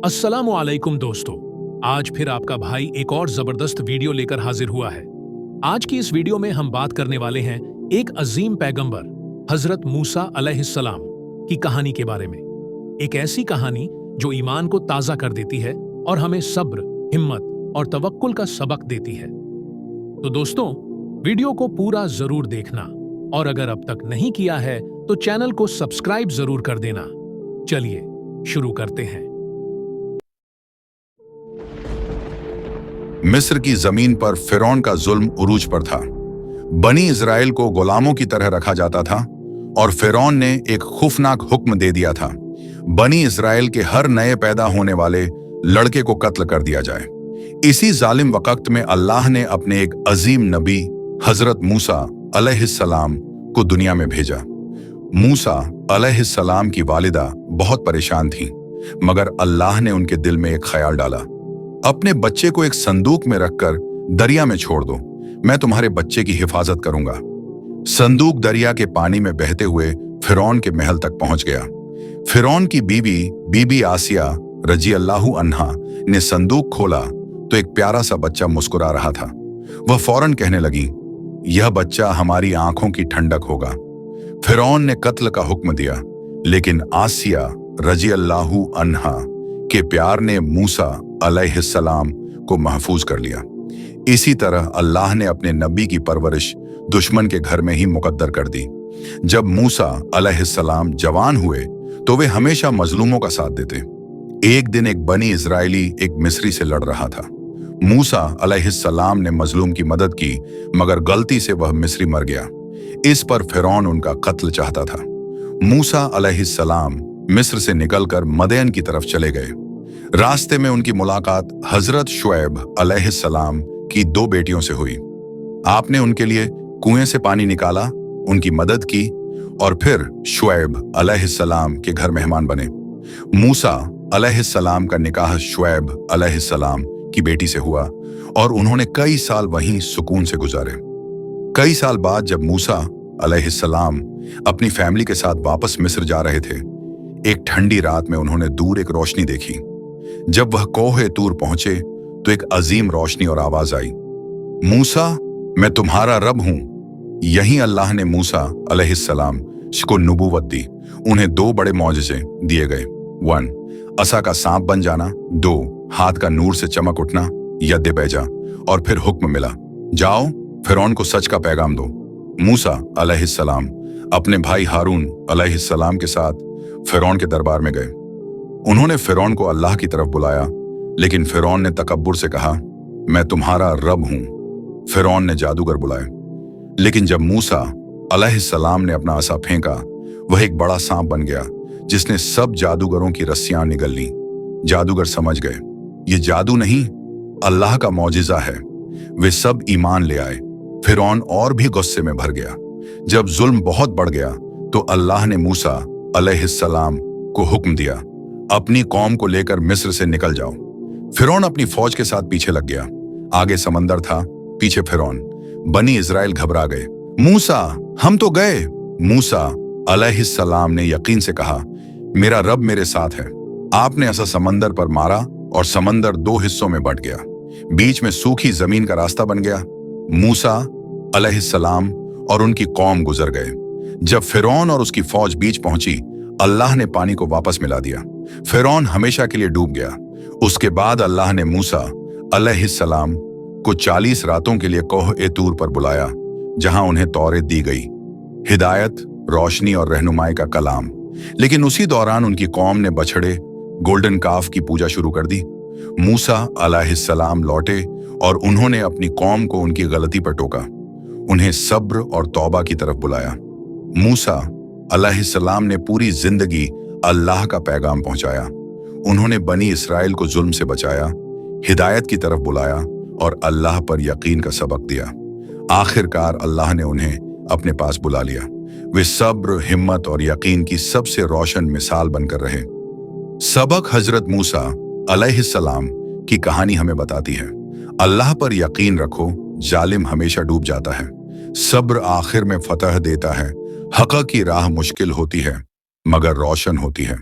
अस्सलामु अलैकुम दोस्तों, आज फिर आपका भाई एक और जबरदस्त वीडियो लेकर हाजिर हुआ है। आज की इस वीडियो में हम बात करने वाले हैं एक अजीम पैगंबर हजरत मूसा अलैहिस्सलाम की कहानी के बारे में। एक ऐसी कहानी जो ईमान को ताजा कर देती है और हमें सब्र, हिम्मत और तवक्कुल का सबक देती है। तो दोस्तों, वीडियो को पूरा जरूर देखना और अगर अब तक नहीं किया है तो चैनल को सब्सक्राइब जरूर कर देना। चलिए शुरू करते हैं। मिस्र की जमीन पर फिरौन का जुल्म उरूज पर था। बनी इजराइल को गुलामों की तरह रखा जाता था और फिरौन ने एक खौफनाक हुक्म दे दिया था, बनी इजराइल के हर नए पैदा होने वाले लड़के को कत्ल कर दिया जाए। इसी जालिम वक्त में अल्लाह ने अपने एक अजीम नबी हजरत मूसा अलैहिस्सलाम को दुनिया में भेजा। मूसा अलैहिस्सलाम की वालिदा बहुत परेशान थीं, मगर अल्लाह ने उनके दिल में एक ख्याल डाला, अपने बच्चे को एक संदूक में रखकर दरिया में छोड़ दो, मैं तुम्हारे बच्चे की हिफाजत करूंगा। संदूक दरिया के पानी में बहते हुए फिरौन के महल तक पहुंच गया। फिरौन की बीबी आसिया रजी अल्लाहु अन्हा ने संदूक खोला तो एक प्यारा सा बच्चा मुस्कुरा रहा था। वह फौरन कहने लगी, यह बच्चा हमारी आंखों की ठंडक होगा। फिरौन ने कत्ल का हुक्म दिया, लेकिन आसिया रजी अल्लाहु अन्हा के प्यार ने मूसा अलैहिस्सलाम को महफूज कर लिया। इसी तरह अल्लाह ने अपने नबी की परवरिश दुश्मन के घर में ही मुकद्दर कर दी। जब मूसा अलैहिस्सलाम जवान हुए तो वे हमेशा मजलूमों का साथ देते। एक दिन एक बनी इजरायली एक मिस्री से लड़ रहा था। मूसा अलैहिस्सलाम ने मजलूम की मदद की, मगर गलती से वह मिस्री मर गया। इस पर फिरौन उनका कत्ल चाहता था। मूसा अलैहिस्सलाम मिस्र से निकलकर मदयन की तरफ चले गए। रास्ते में उनकी मुलाकात हजरत शुएब अलैहिस्सलाम की दो बेटियों से हुई। आपने उनके लिए कुएं से पानी निकाला, उनकी मदद की और फिर शुएब अलैहिस्सलाम के घर मेहमान बने। मूसा अलैहिस्सलाम का निकाह शुएब अलैहिस्सलाम की बेटी से हुआ और उन्होंने कई साल वहीं सुकून से गुजारे। कई साल बाद जब मूसा अलैहिस्सलाम अपनी फैमिली के साथ वापस मिस्र जा रहे थे, एक ठंडी रात में उन्होंने दूर एक रोशनी देखी। जब वह कोहे तूर पहुंचे तो एक अजीम रोशनी और आवाज आई, मूसा, मैं तुम्हारा रब हूं। यहीं अल्लाह ने मूसा अलैहिस्सलाम को नबूवत दी। उन्हें दो बड़े मौजज़े दिए गए। 1. असा का सांप बन जाना। 2. हाथ का नूर से चमक उठना, यद्दे बैजा। और फिर हुक्म मिला, जाओ फिरौन को सच का पैगाम दो। मूसा अलैहिस्सलाम अपने भाई हारून अलैहिस्सलाम के साथ फिरौन के दरबार में गए। उन्होंने फिरौन को अल्लाह की तरफ बुलाया, लेकिन फिरौन ने तकब्बुर से कहा, मैं तुम्हारा रब हूं। फिरौन ने जादूगर बुलाए, लेकिन जब मूसा अलैहिस्सलाम ने अपना असा फेंका, वह एक बड़ा सांप बन गया जिसने सब जादूगरों की रस्सियां निगल लीं। जादूगर समझ गए, ये जादू नहीं, अल्लाह का मौजिजा है। वे सब ईमान ले आए। फिरौन और भी गुस्से में भर गया। जब जुल्म बहुत बढ़ गया तो अल्लाह ने मूसा अलैहिस्सलाम को हुक्म दिया, अपनी कौम को लेकर मिस्र से निकल जाओ। फिरौन अपनी फौज के साथ पीछे लग गया। आगे समंदर था, पीछे फिरौन। बनी इजराइल घबरा गए। मूसा, हम तो गए। मूसा अलैहिस्सलाम ने यकीन से कहा, मेरा रब मेरे साथ है। आपने ऐसा समंदर पर मारा और समंदर दो हिस्सों में बंट गया। बीच में सूखी जमीन का रास्ता बन गया। मूसा अलैहिस्सलाम और उनकी कौम गुजर गए। जब फिरौन और उसकी फौज बीच पहुंची, अल्लाह ने पानी को वापस मिला दिया। फिरौन हमेशा के लिए डूब गया। उसके बाद अल्लाह ने मूसा अलैहिस्सलाम को 40 रातों के लिए कोह ए तूर पर बुलाया, जहां उन्हें तौरेत दी गई, हिदायत, रोशनी और रहनुमाई का कलाम। लेकिन उसी दौरान उनकी कौम ने बछड़े, गोल्डन काफ की पूजा शुरू कर दी। मूसा अलैहिस्सलाम लौटे और उन्होंने अपनी कौम को उनकी गलती पर टोका, उन्हें सब्र और तौबा की तरफ बुलाया। मूसा अलैहिस्सलाम ने पूरी जिंदगी अल्लाह का पैगाम पहुंचाया। उन्होंने बनी इस्राइल को जुल्म से बचाया, हिदायत की तरफ बुलाया और अल्लाह पर यकीन का सबक दिया। आखिरकार अल्लाह ने उन्हें अपने पास बुला लिया। वे सब्र, हिम्मत और यकीन की सबसे रोशन मिसाल बनकर रहे। सबक हजरत मूसा अलैहिस्सलाम की कहानी हमें बताती है, अल्लाह पर यकीन रखो, जालिम हमेशा डूब जाता है। सब्र आखिर में फतह देता है। हक़ की राह मुश्किल होती है, मगर रोशन होती है।